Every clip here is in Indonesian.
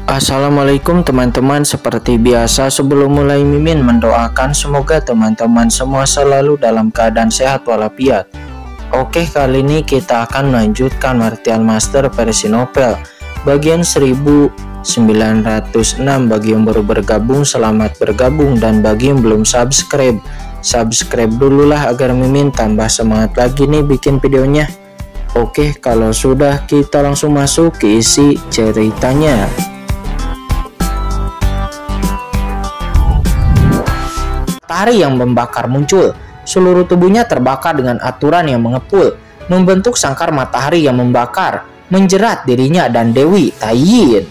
Assalamualaikum teman-teman, seperti biasa sebelum mulai Mimin mendoakan semoga teman-teman semua selalu dalam keadaan sehat walafiat. Oke, kali ini kita akan melanjutkan Martial Master versi novel bagian 1906. Bagi yang baru bergabung, selamat bergabung, dan bagi yang belum subscribe dululah agar Mimin tambah semangat lagi nih bikin videonya. Oke, kalau sudah kita langsung masuk ke isi ceritanya. Matahari yang membakar muncul. Seluruh tubuhnya terbakar dengan aturan yang mengepul, membentuk sangkar matahari yang membakar, menjerat dirinya dan Dewi Taiyin.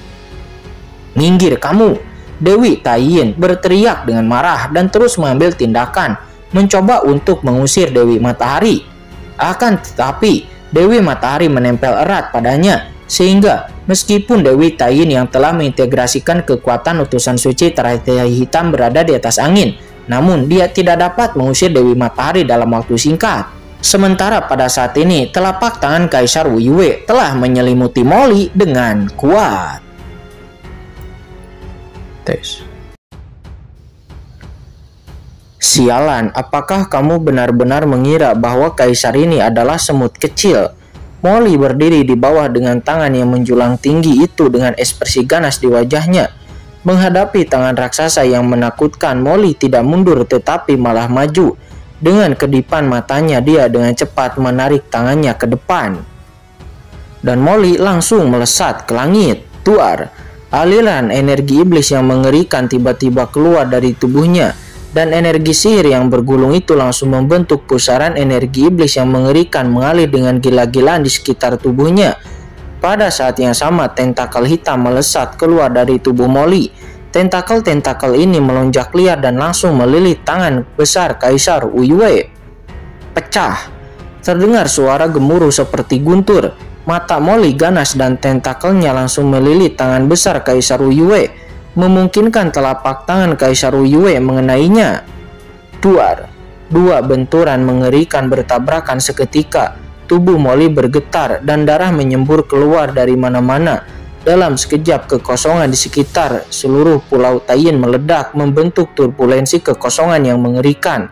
"Minggir kamu!" Dewi Taiyin berteriak dengan marah dan terus mengambil tindakan, mencoba untuk mengusir Dewi Matahari. Akan tetapi, Dewi Matahari menempel erat padanya, sehingga meskipun Dewi Taiyin yang telah mengintegrasikan kekuatan utusan suci teratai hitam berada di atas angin, namun dia tidak dapat mengusir Dewi Matahari dalam waktu singkat. Sementara pada saat ini telapak tangan Kaisar Wu Yue telah menyelimuti Molly dengan kuat. "Sialan, apakah kamu benar-benar mengira bahwa Kaisar ini adalah semut kecil?" Molly berdiri di bawah dengan tangan yang menjulang tinggi itu dengan ekspresi ganas di wajahnya. Menghadapi tangan raksasa yang menakutkan, Molly tidak mundur tetapi malah maju. Dengan kedipan matanya dia dengan cepat menarik tangannya ke depan. Dan Molly langsung melesat ke langit. Tuar, aliran energi iblis yang mengerikan tiba-tiba keluar dari tubuhnya. Dan energi sihir yang bergulung itu langsung membentuk pusaran energi iblis yang mengerikan mengalir dengan gila-gilaan di sekitar tubuhnya. Pada saat yang sama, tentakel hitam melesat keluar dari tubuh Molly. Tentakel-tentakel ini melonjak liar dan langsung melilit tangan besar Kaisar Wu Yue. Pecah. Terdengar suara gemuruh seperti guntur. Mata Molly ganas dan tentakelnya langsung melilit tangan besar Kaisar Wu Yue, memungkinkan telapak tangan Kaisar Wu Yue mengenainya. Duar. Dua benturan mengerikan bertabrakan seketika. Tubuh Molly bergetar dan darah menyembur keluar dari mana-mana. Dalam sekejap, kekosongan di sekitar seluruh pulau Taiyin meledak, membentuk turbulensi kekosongan yang mengerikan.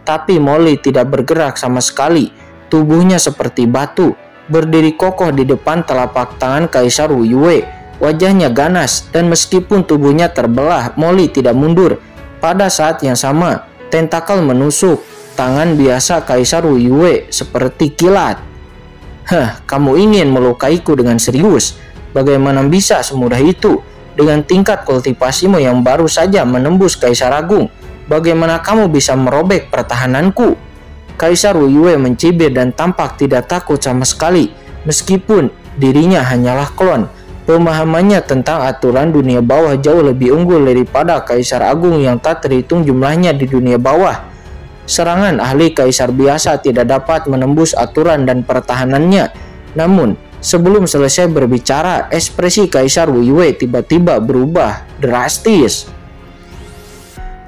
Tapi Molly tidak bergerak sama sekali. Tubuhnya seperti batu, berdiri kokoh di depan telapak tangan Kaisar Wu Yue. Wajahnya ganas, dan meskipun tubuhnya terbelah, Molly tidak mundur. Pada saat yang sama, tentakel menusuk tangan biasa Kaisar Wu Yue seperti kilat. Kamu ingin melukaiku dengan serius? Bagaimana bisa semudah itu? Dengan tingkat kultivasimu yang baru saja menembus Kaisar Agung, bagaimana kamu bisa merobek pertahananku? Kaisar Wu Yue mencibir dan tampak tidak takut sama sekali, meskipun dirinya hanyalah klon. Pemahamannya tentang aturan dunia bawah jauh lebih unggul daripada Kaisar Agung yang tak terhitung jumlahnya di dunia bawah. Serangan ahli kaisar biasa tidak dapat menembus aturan dan pertahanannya. Namun, sebelum selesai berbicara, ekspresi Kaisar Wu Yue tiba-tiba berubah drastis.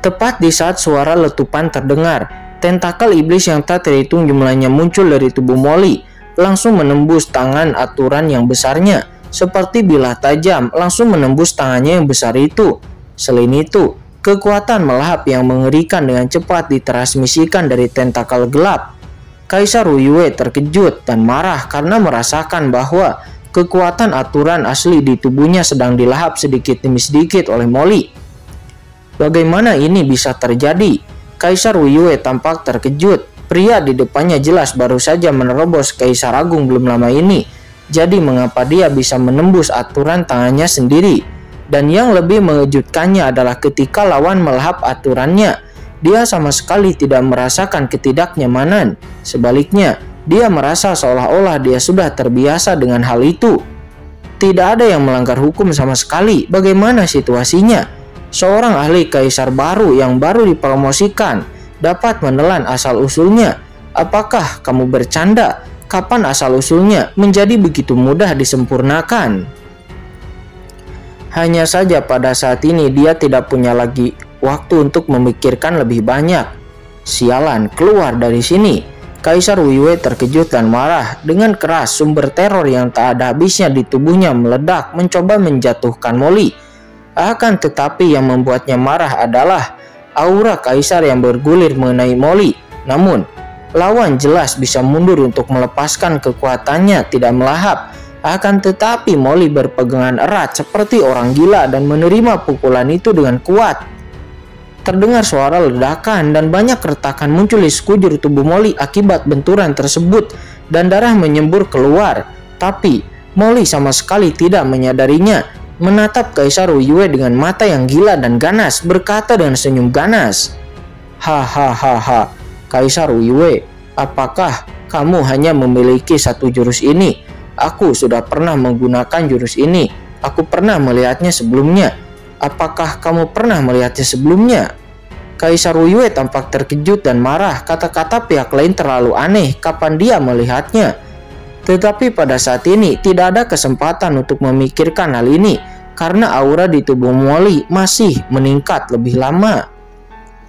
Tepat di saat suara letupan terdengar, tentakel iblis yang tak terhitung jumlahnya muncul dari tubuh Molly, langsung menembus tangan aturan yang besarnya. Seperti bilah tajam, langsung menembus tangannya yang besar itu. Selain itu, kekuatan melahap yang mengerikan dengan cepat ditransmisikan dari tentakel gelap. Kaisar Wu Yue terkejut dan marah karena merasakan bahwa kekuatan aturan asli di tubuhnya sedang dilahap sedikit demi sedikit oleh Molly. Bagaimana ini bisa terjadi? Kaisar Wu Yue tampak terkejut. Pria di depannya jelas baru saja menerobos Kaisar Agung belum lama ini. Jadi mengapa dia bisa menembus aturan tangannya sendiri? Dan yang lebih mengejutkannya adalah ketika lawan melahap aturannya, dia sama sekali tidak merasakan ketidaknyamanan. Sebaliknya, dia merasa seolah-olah dia sudah terbiasa dengan hal itu. Tidak ada yang melanggar hukum sama sekali. Bagaimana situasinya? Seorang ahli kaisar baru yang baru dipromosikan dapat menelan asal-usulnya. Apakah kamu bercanda? Kapan asal-usulnya menjadi begitu mudah disempurnakan? Hanya saja pada saat ini dia tidak punya lagi waktu untuk memikirkan lebih banyak. Sialan, keluar dari sini. Kaisar Wuyue terkejut dan marah. Dengan keras, sumber teror yang tak ada habisnya di tubuhnya meledak mencoba menjatuhkan Molly. Akan tetapi yang membuatnya marah adalah aura kaisar yang bergulir mengenai Molly. Namun, lawan jelas bisa mundur untuk melepaskan kekuatannya tidak melahap. Akan tetapi Molly berpegangan erat seperti orang gila dan menerima pukulan itu dengan kuat. Terdengar suara ledakan dan banyak retakan muncul di sekujur tubuh Molly akibat benturan tersebut dan darah menyembur keluar. Tapi Molly sama sekali tidak menyadarinya, menatap Kaisar Wuyue dengan mata yang gila dan ganas, berkata dengan senyum ganas, "Hahaha, Kaisar Wuyue, apakah kamu hanya memiliki satu jurus ini? Aku sudah pernah menggunakan jurus ini. Aku pernah melihatnya sebelumnya. Apakah kamu pernah melihatnya sebelumnya?" Kaisar Wuyue tampak terkejut dan marah. Kata-kata pihak lain terlalu aneh. Kapan dia melihatnya? Tetapi pada saat ini tidak ada kesempatan untuk memikirkan hal ini karena aura di tubuh Molly masih meningkat lebih lama.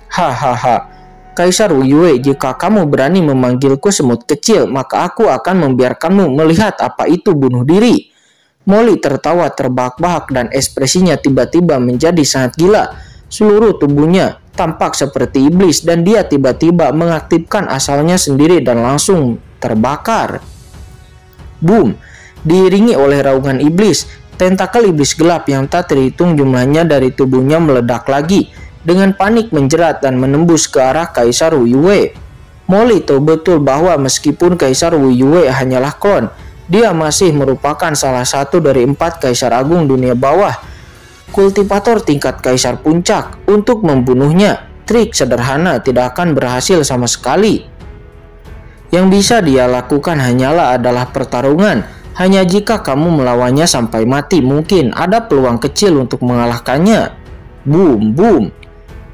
"Hahaha, Kaisar Wuyue, jika kamu berani memanggilku semut kecil, maka aku akan membiarkanmu melihat apa itu bunuh diri." Molly tertawa terbahak-bahak dan ekspresinya tiba-tiba menjadi sangat gila. Seluruh tubuhnya tampak seperti iblis dan dia tiba-tiba mengaktifkan asalnya sendiri dan langsung terbakar. Boom! Diiringi oleh raungan iblis, tentakel iblis gelap yang tak terhitung jumlahnya dari tubuhnya meledak lagi dengan panik menjerat dan menembus ke arah Kaisar Wuyue. Molly tahu betul bahwa meskipun Kaisar Wuyue hanyalah klon, dia masih merupakan salah satu dari 4 Kaisar Agung dunia bawah, kultivator tingkat Kaisar Puncak. Untuk membunuhnya, trik sederhana tidak akan berhasil sama sekali. Yang bisa dia lakukan hanyalah adalah pertarungan. Hanya jika kamu melawannya sampai mati, mungkin ada peluang kecil untuk mengalahkannya. Boom, boom.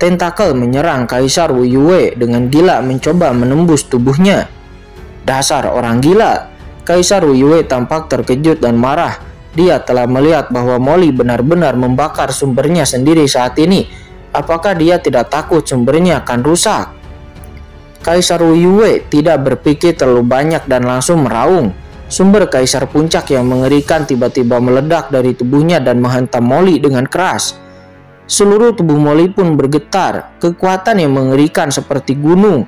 Tentakel menyerang Kaisar Wuyue dengan gila mencoba menembus tubuhnya. Dasar orang gila. Kaisar Wuyue tampak terkejut dan marah. Dia telah melihat bahwa Molly benar-benar membakar sumbernya sendiri saat ini. Apakah dia tidak takut sumbernya akan rusak? Kaisar Wuyue tidak berpikir terlalu banyak dan langsung meraung. Sumber Kaisar Puncak yang mengerikan tiba-tiba meledak dari tubuhnya dan menghantam Molly dengan keras. Seluruh tubuh Molly pun bergetar. Kekuatan yang mengerikan seperti gunung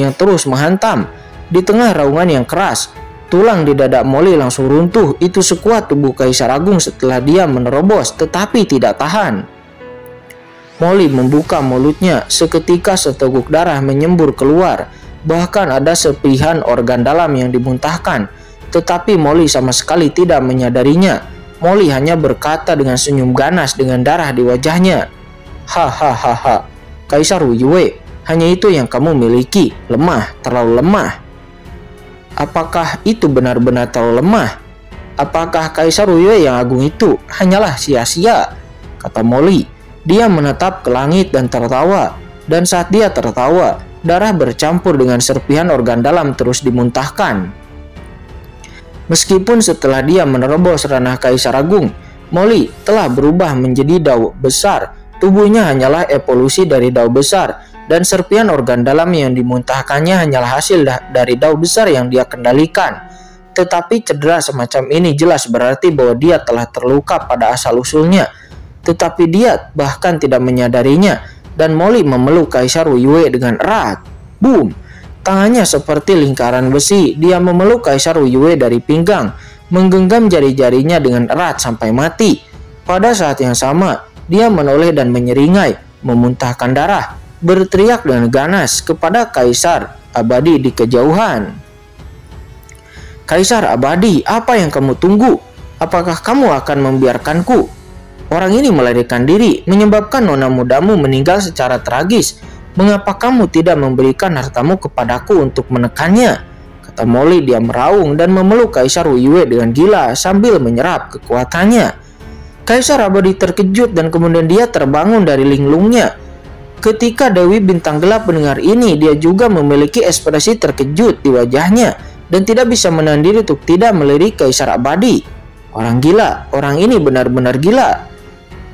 yang terus menghantam. Di tengah raungan yang keras, tulang di dada Molly langsung runtuh. Itu sekuat tubuh Kaisar Agung setelah dia menerobos, tetapi tidak tahan. Molly membuka mulutnya. Seketika seteguk darah menyembur keluar. Bahkan ada serpihan organ dalam yang dimuntahkan. Tetapi Molly sama sekali tidak menyadarinya. Molly hanya berkata dengan senyum ganas dengan darah di wajahnya, "Hahaha, Kaisar Wuyue, hanya itu yang kamu miliki. Lemah, terlalu lemah." Apakah itu benar-benar terlalu lemah? Apakah Kaisar Wuyue yang agung itu hanyalah sia-sia? Kata Molly. Dia menatap ke langit dan tertawa. Dan saat dia tertawa, darah bercampur dengan serpihan organ dalam terus dimuntahkan. Meskipun setelah dia menerobos ranah Kaisar Agung, Molly telah berubah menjadi dao besar. Tubuhnya hanyalah evolusi dari dao besar. Dan serpihan organ dalam yang dimuntahkannya hanyalah hasil dari dao besar yang dia kendalikan. Tetapi cedera semacam ini jelas berarti bahwa dia telah terluka pada asal-usulnya. Tetapi dia bahkan tidak menyadarinya. Dan Molly memeluk Kaisar Wuyue dengan erat. Boom! Tangannya seperti lingkaran besi. Dia memeluk Kaisar Wuyue dari pinggang, menggenggam jari-jarinya dengan erat sampai mati. Pada saat yang sama, dia menoleh dan menyeringai, memuntahkan darah, berteriak dengan ganas kepada Kaisar Abadi di kejauhan. "Kaisar Abadi, apa yang kamu tunggu? Apakah kamu akan membiarkanku? Orang ini melarikan diri, menyebabkan nona mudamu meninggal secara tragis. Mengapa kamu tidak memberikan hartamu kepadaku untuk menekannya?" Kata Molly. Dia meraung dan memeluk Kaisar Wuyue dengan gila sambil menyerap kekuatannya. Kaisar Abadi terkejut dan kemudian dia terbangun dari linglungnya. Ketika Dewi Bintang Gelap mendengar ini, dia juga memiliki ekspresi terkejut di wajahnya dan tidak bisa menahan diri untuk tidak melirik Kaisar Abadi. Orang gila, orang ini benar-benar gila.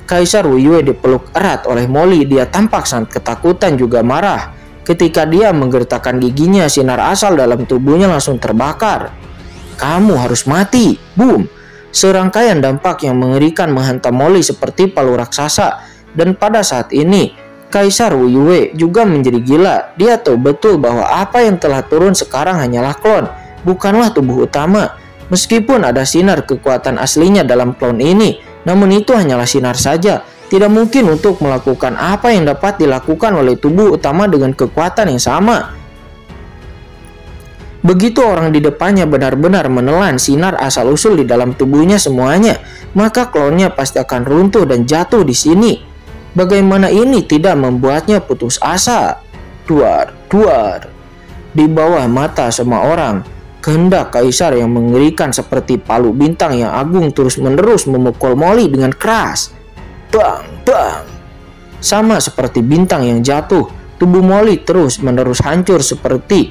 Kaisar Wuyue dipeluk erat oleh Molly. Dia tampak sangat ketakutan juga marah. Ketika dia menggertakkan giginya, sinar asal dalam tubuhnya langsung terbakar. Kamu harus mati. Boom. Serangkaian dampak yang mengerikan menghantam Molly seperti palu raksasa. Dan pada saat ini, Kaisar Wu Yue juga menjadi gila. Dia tahu betul bahwa apa yang telah turun sekarang hanyalah klon, bukanlah tubuh utama. Meskipun ada sinar kekuatan aslinya dalam klon ini, namun itu hanyalah sinar saja. Tidak mungkin untuk melakukan apa yang dapat dilakukan oleh tubuh utama dengan kekuatan yang sama. Begitu orang di depannya benar-benar menelan sinar asal-usul di dalam tubuhnya semuanya, maka klonnya pasti akan runtuh dan jatuh di sini. Bagaimana ini tidak membuatnya putus asa? Duar. Di bawah mata semua orang, kehendak kaisar yang mengerikan seperti palu bintang yang agung terus-menerus memukul Molly dengan keras. Bang. Sama seperti bintang yang jatuh, tubuh Molly terus-menerus hancur seperti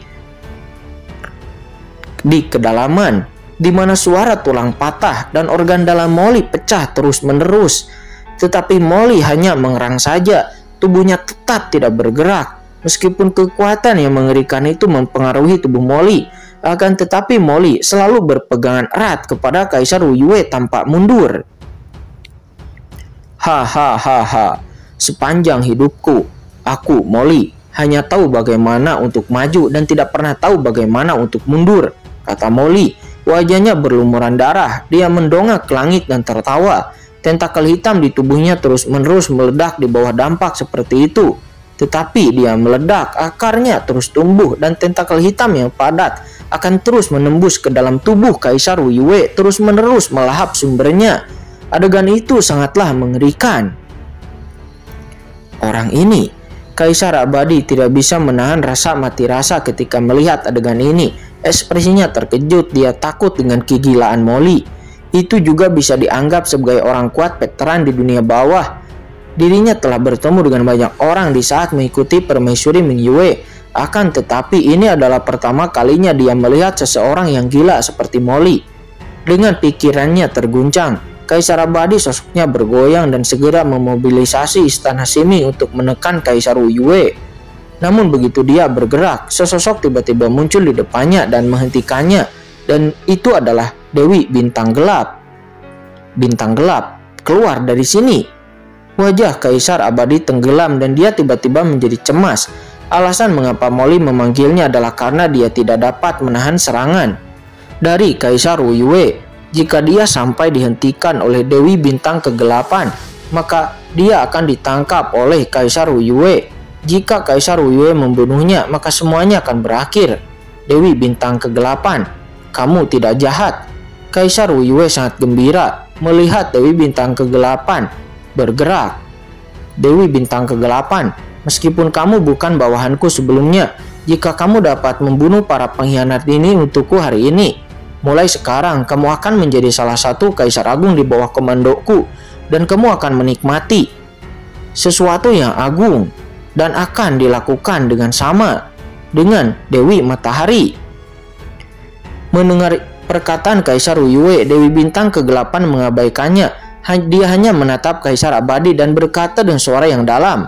di kedalaman, di mana suara tulang patah dan organ dalam Molly pecah terus-menerus. Tetapi Molly hanya mengerang saja, tubuhnya tetap tidak bergerak. Meskipun kekuatan yang mengerikan itu mempengaruhi tubuh Molly, akan tetapi Molly selalu berpegangan erat kepada Kaisar Wu Yue tanpa mundur. Hahaha, sepanjang hidupku, aku Molly hanya tahu bagaimana untuk maju dan tidak pernah tahu bagaimana untuk mundur, kata Molly. Wajahnya berlumuran darah, dia mendongak ke langit dan tertawa. Tentakel hitam di tubuhnya terus-menerus meledak di bawah dampak seperti itu. Tetapi dia meledak, akarnya terus tumbuh dan tentakel hitam yang padat akan terus menembus ke dalam tubuh Kaisar Wu Yue, terus-menerus melahap sumbernya. Adegan itu sangatlah mengerikan. Orang ini, Kaisar Abadi, tidak bisa menahan rasa mati rasa ketika melihat adegan ini. Ekspresinya terkejut, dia takut dengan kegilaan Molly. Itu juga bisa dianggap sebagai orang kuat veteran di dunia bawah. Dirinya telah bertemu dengan banyak orang di saat mengikuti permaisuri Ming Yue. Akan tetapi ini adalah pertama kalinya dia melihat seseorang yang gila seperti Molly. Dengan pikirannya terguncang, Kaisar Abadi sosoknya bergoyang dan segera memobilisasi istana Simi untuk menekan Kaisar Wu Yue. Namun begitu dia bergerak, sesosok tiba-tiba muncul di depannya dan menghentikannya. Dan itu adalah Dewi Bintang Gelap. Bintang Gelap, keluar dari sini. Wajah Kaisar Abadi tenggelam dan dia tiba-tiba menjadi cemas. Alasan mengapa Molly memanggilnya adalah karena dia tidak dapat menahan serangan dari Kaisar Wu Yue. Jika dia sampai dihentikan oleh Dewi Bintang Kegelapan, maka dia akan ditangkap oleh Kaisar Wu Yue. Jika Kaisar Wu Yue membunuhnya, maka semuanya akan berakhir. Dewi Bintang Kegelapan, kamu tidak jahat. Kaisar Wu Yue sangat gembira melihat Dewi Bintang Kegelapan bergerak. Dewi Bintang Kegelapan, meskipun kamu bukan bawahanku sebelumnya, jika kamu dapat membunuh para pengkhianat ini untukku hari ini, mulai sekarang kamu akan menjadi salah satu kaisar agung di bawah komandoku, dan kamu akan menikmati sesuatu yang agung dan akan dilakukan dengan sama dengan Dewi Matahari. Mendengar perkataan Kaisar Wu Yue, Dewi Bintang Kegelapan mengabaikannya. Dia hanya menatap Kaisar Abadi dan berkata dengan suara yang dalam,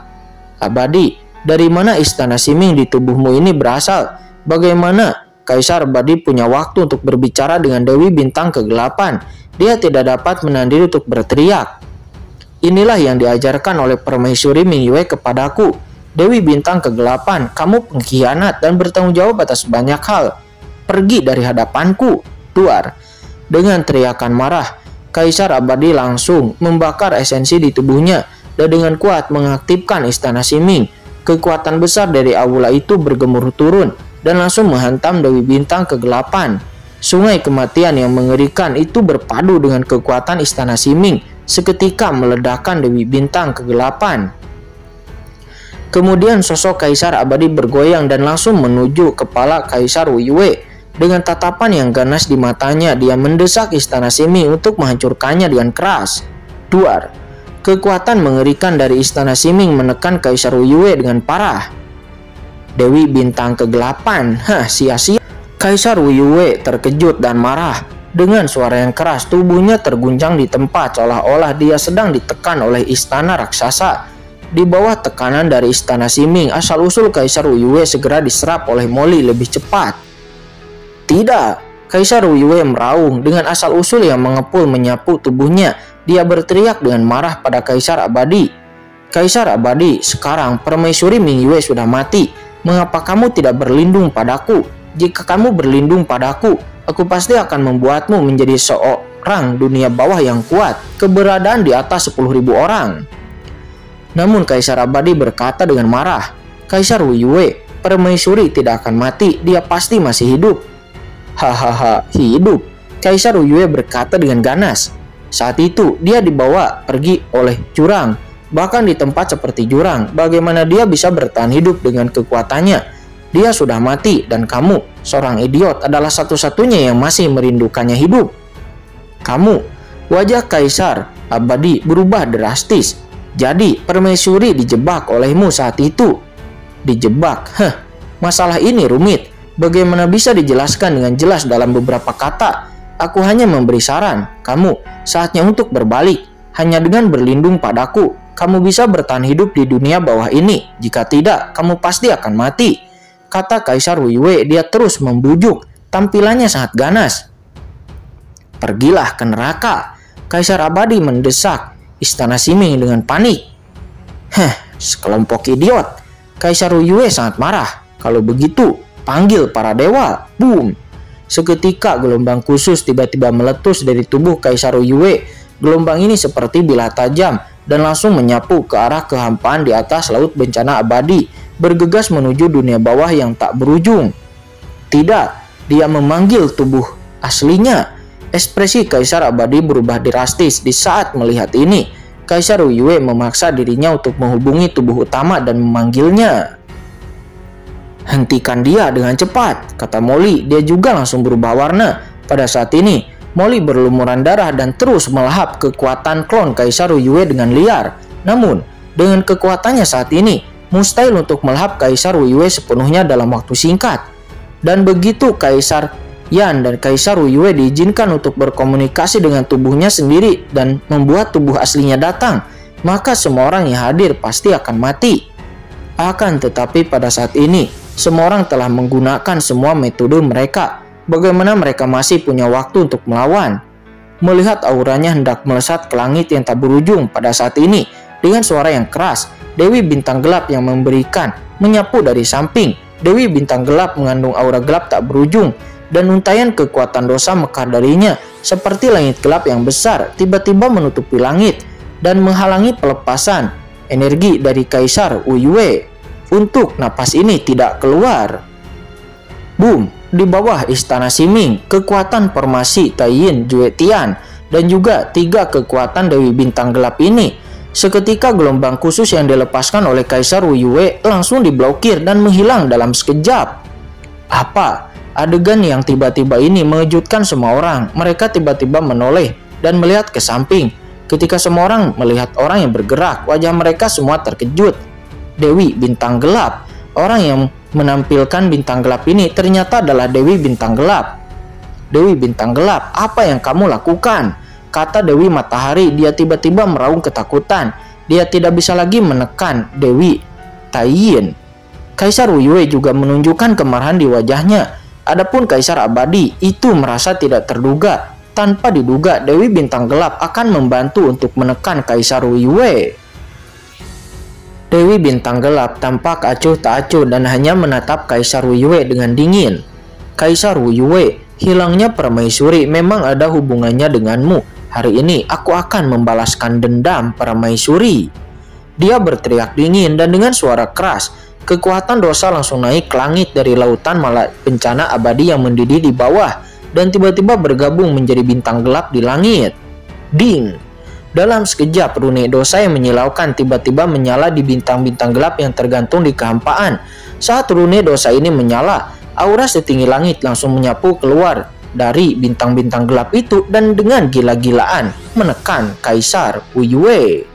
Abadi, dari mana istana Siming di tubuhmu ini berasal? Bagaimana Kaisar Abadi punya waktu untuk berbicara dengan Dewi Bintang Kegelapan? Dia tidak dapat menahan diri untuk berteriak. Inilah yang diajarkan oleh permaisuri Ming Yue kepadaku. Dewi Bintang Kegelapan, kamu pengkhianat dan bertanggung jawab atas banyak hal. Pergi dari hadapanku, Duar. Dengan teriakan marah, Kaisar Abadi langsung membakar esensi di tubuhnya dan dengan kuat mengaktifkan istana Siming. Kekuatan besar dari aula itu bergemuruh turun dan langsung menghantam Dewi Bintang Kegelapan. Sungai kematian yang mengerikan itu berpadu dengan kekuatan istana Siming, seketika meledakkan Dewi Bintang Kegelapan. Kemudian sosok Kaisar Abadi bergoyang dan langsung menuju kepala Kaisar Wu Yue. Dengan tatapan yang ganas di matanya, dia mendesak istana Siming untuk menghancurkannya dengan keras. Duar. Kekuatan mengerikan dari istana Siming menekan Kaisar Wu Yue dengan parah. Dewi Bintang Kegelapan, sia-sia. Kaisar Wu Yue terkejut dan marah. Dengan suara yang keras, tubuhnya terguncang di tempat seolah-olah dia sedang ditekan oleh istana raksasa. Di bawah tekanan dari Istana Siming, asal-usul Kaisar Wuyue segera diserap oleh Molly lebih cepat. Tidak, Kaisar Wuyue meraung dengan asal-usul yang mengepul menyapu tubuhnya. Dia berteriak dengan marah pada Kaisar Abadi. Kaisar Abadi, sekarang Permaisuri Mingyue sudah mati. Mengapa kamu tidak berlindung padaku? Jika kamu berlindung padaku, aku pasti akan membuatmu menjadi seorang dunia bawah yang kuat, keberadaan di atas 10.000 orang. Namun Kaisar Abadi berkata dengan marah, Kaisar Wuyue, Permaisuri tidak akan mati, dia pasti masih hidup. Hahaha, hidup? Kaisar Wuyue berkata dengan ganas. Saat itu dia dibawa pergi oleh jurang, bahkan di tempat seperti jurang, bagaimana dia bisa bertahan hidup dengan kekuatannya? Dia sudah mati dan kamu, seorang idiot, adalah satu-satunya yang masih merindukannya hidup. Kamu, wajah Kaisar Abadi berubah drastis. Jadi Permaisuri dijebak olehmu saat itu. Dijebak? Masalah ini rumit. Bagaimana bisa dijelaskan dengan jelas dalam beberapa kata? Aku hanya memberi saran. Kamu, saatnya untuk berbalik. Hanya dengan berlindung padaku, kamu bisa bertahan hidup di dunia bawah ini. Jika tidak, kamu pasti akan mati. Kata Kaisar Wuyue, dia terus membujuk. Tampilannya sangat ganas. Pergilah ke neraka. Kaisar Abadi mendesak Istana Siming dengan panik. Sekelompok idiot. Kaisar Wuyue sangat marah. Kalau begitu, panggil para dewa. Boom. Seketika gelombang khusus tiba-tiba meletus dari tubuh Kaisar Wuyue. Gelombang ini seperti bilah tajam dan langsung menyapu ke arah kehampaan di atas laut bencana abadi, bergegas menuju dunia bawah yang tak berujung. Tidak, dia memanggil tubuh aslinya. Ekspresi Kaisar Abadi berubah drastis di saat melihat ini. Kaisar Wuyue memaksa dirinya untuk menghubungi tubuh utama dan memanggilnya. Hentikan dia dengan cepat, kata Molly. Dia juga langsung berubah warna. Pada saat ini, Molly berlumuran darah dan terus melahap kekuatan klon Kaisar Wuyue dengan liar. Namun, dengan kekuatannya saat ini, mustahil untuk melahap Kaisar Wuyue sepenuhnya dalam waktu singkat. Dan begitu Kaisar Yan dan Kaisar Wuyue diizinkan untuk berkomunikasi dengan tubuhnya sendiri dan membuat tubuh aslinya datang, maka semua orang yang hadir pasti akan mati. Akan tetapi pada saat ini, semua orang telah menggunakan semua metode mereka. Bagaimana mereka masih punya waktu untuk melawan? Melihat auranya hendak melesat ke langit yang tak berujung pada saat ini, dengan suara yang keras, Dewi Bintang Gelap yang memberikan menyapu dari samping. Dewi Bintang Gelap mengandung aura gelap tak berujung, dan untayan kekuatan dosa mekar darinya, seperti langit gelap yang besar tiba-tiba menutupi langit dan menghalangi pelepasan energi dari Kaisar Wuyue untuk napas ini tidak keluar. Boom! Di bawah Istana Siming, kekuatan formasi Taiyin Juetian dan juga 3 kekuatan Dewi Bintang Gelap ini, seketika gelombang khusus yang dilepaskan oleh Kaisar Wuyue langsung diblokir dan menghilang dalam sekejap. Apa? Adegan yang tiba-tiba ini mengejutkan semua orang. Mereka tiba-tiba menoleh dan melihat ke samping. Ketika semua orang melihat orang yang bergerak, wajah mereka semua terkejut. Dewi Bintang Gelap, orang yang menampilkan bintang gelap ini ternyata adalah Dewi Bintang Gelap. Dewi Bintang Gelap, apa yang kamu lakukan? Kata Dewi Matahari. Dia tiba-tiba meraung ketakutan. Dia tidak bisa lagi menekan Dewi Taiyin. Kaisar Wuyue juga menunjukkan kemarahan di wajahnya. Adapun Kaisar Abadi itu merasa tidak terduga. Tanpa diduga, Dewi Bintang Gelap akan membantu untuk menekan Kaisar Wuyue. Dewi Bintang Gelap tampak acuh tak acuh dan hanya menatap Kaisar Wuyue dengan dingin. Kaisar Wuyue, hilangnya Permaisuri memang ada hubungannya denganmu. Hari ini aku akan membalaskan dendam Permaisuri. Dia berteriak dingin dan dengan suara keras. Kekuatan dosa langsung naik ke langit dari lautan malah bencana abadi yang mendidih di bawah dan tiba-tiba bergabung menjadi bintang gelap di langit. Ding! Dalam sekejap, rune dosa yang menyilaukan tiba-tiba menyala di bintang-bintang gelap yang tergantung di kehampaan. Saat rune dosa ini menyala, aura setinggi langit langsung menyapu keluar dari bintang-bintang gelap itu dan dengan gila-gilaan menekan Kaisar Wuyue.